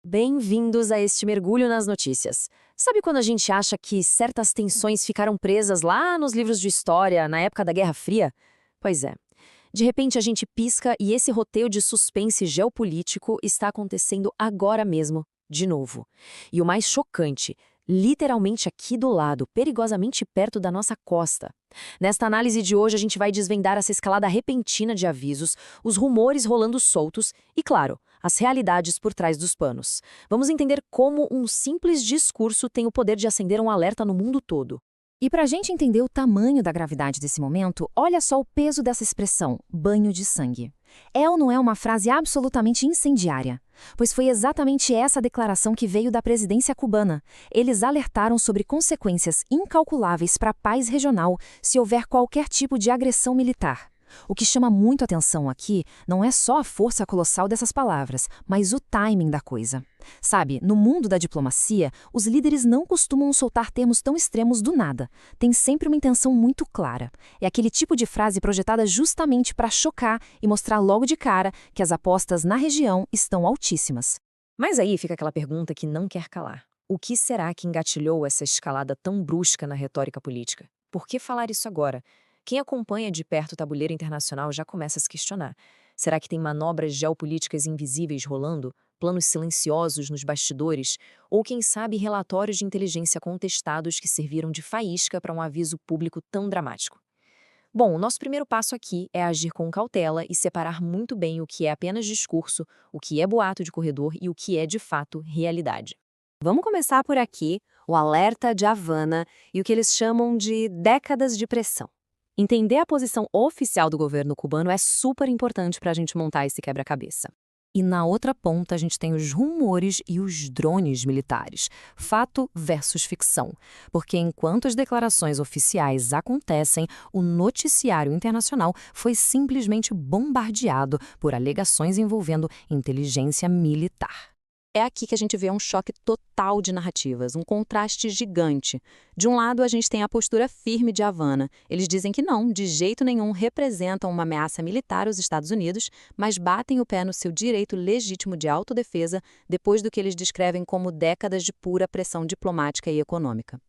Bem-vindos a este mergulho nas notícias. Sabe quando a gente acha que certas tensões ficaram presas lá nos livros de história, na época da Guerra Fria? Pois é. De repente a gente pisca e esse roteiro de suspense geopolítico está acontecendo agora mesmo, de novo. E o mais chocante, literalmente aqui do lado, perigosamente perto da nossa costa. Nesta análise de hoje a gente vai desvendar essa escalada repentina de avisos, os rumores rolando soltos e, claro, as realidades por trás dos panos. Vamos entender como um simples discurso tem o poder de acender um alerta no mundo todo. E para a gente entender o tamanho da gravidade desse momento, olha só o peso dessa expressão, banho de sangue. É ou não é uma frase absolutamente incendiária? Pois foi exatamente essa declaração que veio da presidência cubana. Eles alertaram sobre consequências incalculáveis para a paz regional se houver qualquer tipo de agressão militar. O que chama muito atenção aqui não é só a força colossal dessas palavras, mas o timing da coisa. Sabe, no mundo da diplomacia, os líderes não costumam soltar termos tão extremos do nada. Tem sempre uma intenção muito clara. É aquele tipo de frase projetada justamente para chocar e mostrar logo de cara que as apostas na região estão altíssimas. Mas aí fica aquela pergunta que não quer calar. O que será que engatilhou essa escalada tão brusca na retórica política? Por que falar isso agora? Quem acompanha de perto o tabuleiro internacional já começa a se questionar. Será que tem manobras geopolíticas invisíveis rolando? Planos silenciosos nos bastidores? Ou, quem sabe, relatórios de inteligência contestados que serviram de faísca para um aviso público tão dramático? Bom, o nosso primeiro passo aqui é agir com cautela e separar muito bem o que é apenas discurso, o que é boato de corredor e o que é, de fato, realidade. Vamos começar por aqui, o alerta de Havana e o que eles chamam de décadas de pressão. Entender a posição oficial do governo cubano é super importante para a gente montar esse quebra-cabeça. E na outra ponta a gente tem os rumores e os drones militares, fato versus ficção. Porque enquanto as declarações oficiais acontecem, o noticiário internacional foi simplesmente bombardeado por alegações envolvendo inteligência militar. É aqui que a gente vê um choque total de narrativas, um contraste gigante. De um lado, a gente tem a postura firme de Havana. Eles dizem que não, de jeito nenhum representam uma ameaça militar aos Estados Unidos, mas batem o pé no seu direito legítimo de autodefesa depois do que eles descrevem como décadas de pura pressão diplomática e econômica.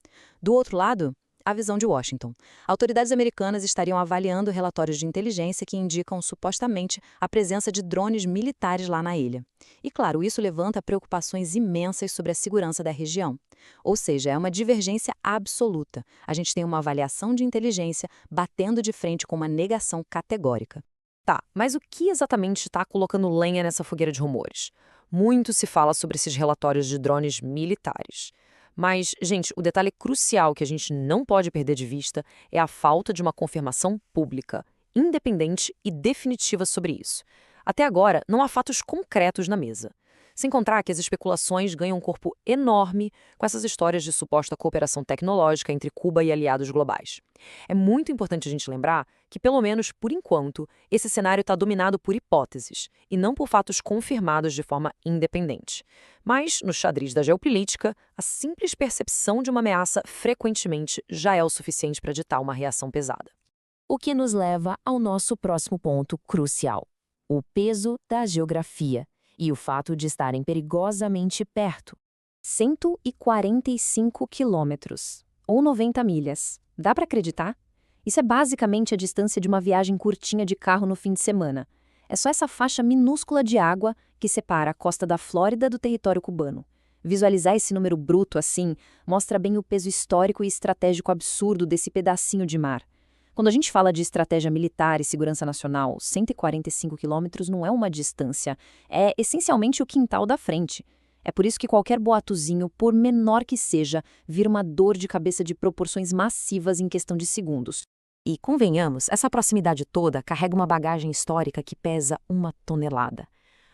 Do outro lado, a visão de Washington. Autoridades americanas estariam avaliando relatórios de inteligência que indicam supostamente a presença de drones militares lá na ilha. E claro, isso levanta preocupações imensas sobre a segurança da região. Ou seja, é uma divergência absoluta. A gente tem uma avaliação de inteligência batendo de frente com uma negação categórica. Tá, mas o que exatamente está colocando lenha nessa fogueira de rumores? Muito se fala sobre esses relatórios de drones militares. Mas, gente, o detalhe crucial que a gente não pode perder de vista é a falta de uma confirmação pública, independente e definitiva sobre isso. Até agora, não há fatos concretos na mesa. Sem contar que as especulações ganham um corpo enorme com essas histórias de suposta cooperação tecnológica entre Cuba e aliados globais. É muito importante a gente lembrar que, pelo menos por enquanto, esse cenário está dominado por hipóteses e não por fatos confirmados de forma independente. Mas, no xadrez da geopolítica, a simples percepção de uma ameaça frequentemente já é o suficiente para ditar uma reação pesada. O que nos leva ao nosso próximo ponto crucial: o peso da geografia e o fato de estarem perigosamente perto. 145 quilômetros, ou 90 milhas. Dá para acreditar? Isso é basicamente a distância de uma viagem curtinha de carro no fim de semana. É só essa faixa minúscula de água que separa a costa da Flórida do território cubano. Visualizar esse número bruto assim mostra bem o peso histórico e estratégico absurdo desse pedacinho de mar. Quando a gente fala de estratégia militar e segurança nacional, 145 quilômetros não é uma distância, é essencialmente o quintal da frente. É por isso que qualquer boatozinho, por menor que seja, vira uma dor de cabeça de proporções massivas em questão de segundos. E, convenhamos, essa proximidade toda carrega uma bagagem histórica que pesa 1 tonelada.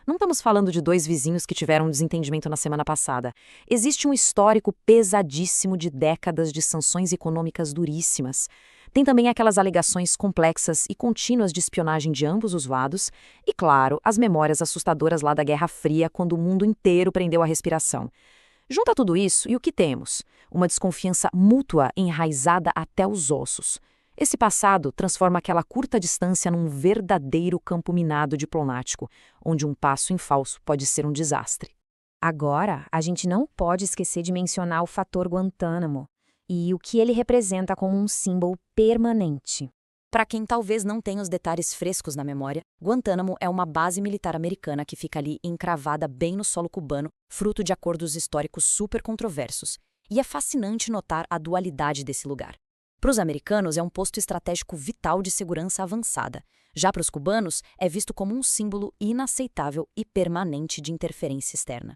Não estamos falando de dois vizinhos que tiveram um desentendimento na semana passada. Existe um histórico pesadíssimo de décadas de sanções econômicas duríssimas. Tem também aquelas alegações complexas e contínuas de espionagem de ambos os lados. E, claro, as memórias assustadoras lá da Guerra Fria, quando o mundo inteiro prendeu a respiração. Junta tudo isso e o que temos? Uma desconfiança mútua enraizada até os ossos. Esse passado transforma aquela curta distância num verdadeiro campo minado diplomático, onde um passo em falso pode ser um desastre. Agora, a gente não pode esquecer de mencionar o fator Guantánamo e o que ele representa como um símbolo permanente. Para quem talvez não tenha os detalhes frescos na memória, Guantánamo é uma base militar americana que fica ali encravada bem no solo cubano, fruto de acordos históricos super controversos. E é fascinante notar a dualidade desse lugar. Para os americanos, é um posto estratégico vital de segurança avançada. Já para os cubanos, é visto como um símbolo inaceitável e permanente de interferência externa.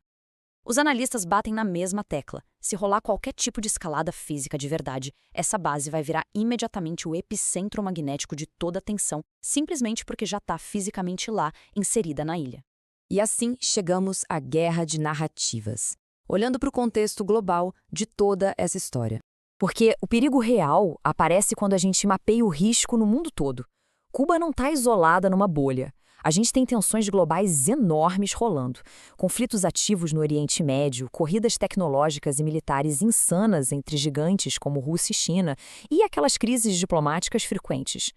Os analistas batem na mesma tecla. Se rolar qualquer tipo de escalada física de verdade, essa base vai virar imediatamente o epicentro magnético de toda a tensão, simplesmente porque já está fisicamente lá, inserida na ilha. E assim chegamos à guerra de narrativas, olhando para o contexto global de toda essa história. Porque o perigo real aparece quando a gente mapeia o risco no mundo todo. Cuba não está isolada numa bolha. A gente tem tensões globais enormes rolando, conflitos ativos no Oriente Médio, corridas tecnológicas e militares insanas entre gigantes como Rússia e China e aquelas crises diplomáticas frequentes.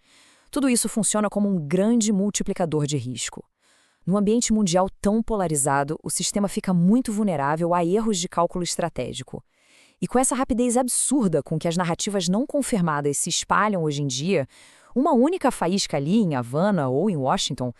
Tudo isso funciona como um grande multiplicador de risco. Num ambiente mundial tão polarizado, o sistema fica muito vulnerável a erros de cálculo estratégico. E com essa rapidez absurda com que as narrativas não confirmadas se espalham hoje em dia, uma única faísca ali em Havana ou em Washington,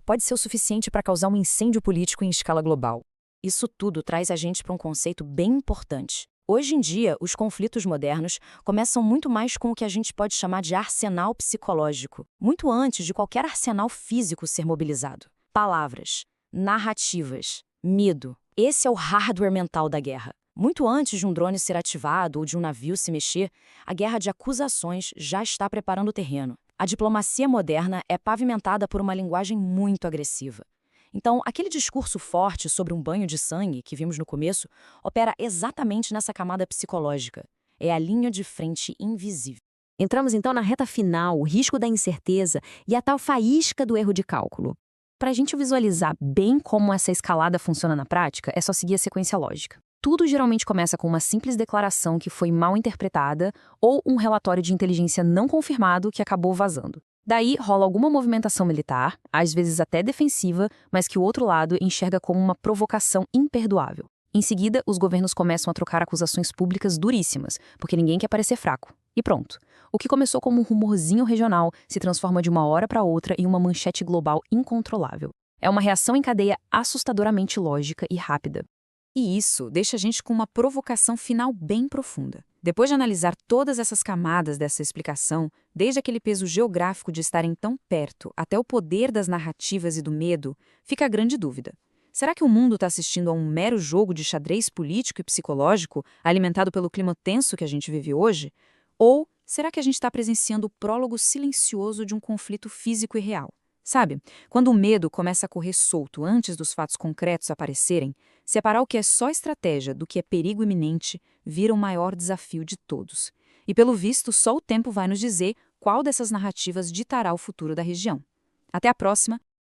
pode ser o suficiente para causar um incêndio político em escala global. Isso tudo traz a gente para um conceito bem importante. Hoje em dia, os conflitos modernos começam muito mais com o que a gente pode chamar de arsenal psicológico, muito antes de qualquer arsenal físico ser mobilizado. Palavras, narrativas, medo. Esse é o hardware mental da guerra. Muito antes de um drone ser ativado ou de um navio se mexer, a guerra de acusações já está preparando o terreno. A diplomacia moderna é pavimentada por uma linguagem muito agressiva. Então, aquele discurso forte sobre um banho de sangue que vimos no começo opera exatamente nessa camada psicológica. É a linha de frente invisível. Entramos então na reta final, o risco da incerteza e a tal faísca do erro de cálculo. Para a gente visualizar bem como essa escalada funciona na prática, é só seguir a sequência lógica. Tudo geralmente começa com uma simples declaração que foi mal interpretada ou um relatório de inteligência não confirmado que acabou vazando. Daí rola alguma movimentação militar, às vezes até defensiva, mas que o outro lado enxerga como uma provocação imperdoável. Em seguida, os governos começam a trocar acusações públicas duríssimas, porque ninguém quer parecer fraco. E pronto. O que começou como um rumorzinho regional se transforma de uma hora para outra em uma manchete global incontrolável. É uma reação em cadeia assustadoramente lógica e rápida. E isso deixa a gente com uma provocação final bem profunda. Depois de analisar todas essas camadas dessa explicação, desde aquele peso geográfico de estarem tão perto até o poder das narrativas e do medo, fica a grande dúvida. Será que o mundo está assistindo a um mero jogo de xadrez político e psicológico alimentado pelo clima tenso que a gente vive hoje? Ou será que a gente está presenciando o prólogo silencioso de um conflito físico e real? Sabe, quando o medo começa a correr solto antes dos fatos concretos aparecerem, separar o que é só estratégia do que é perigo iminente vira o maior desafio de todos. E pelo visto, só o tempo vai nos dizer qual dessas narrativas ditará o futuro da região. Até a próxima!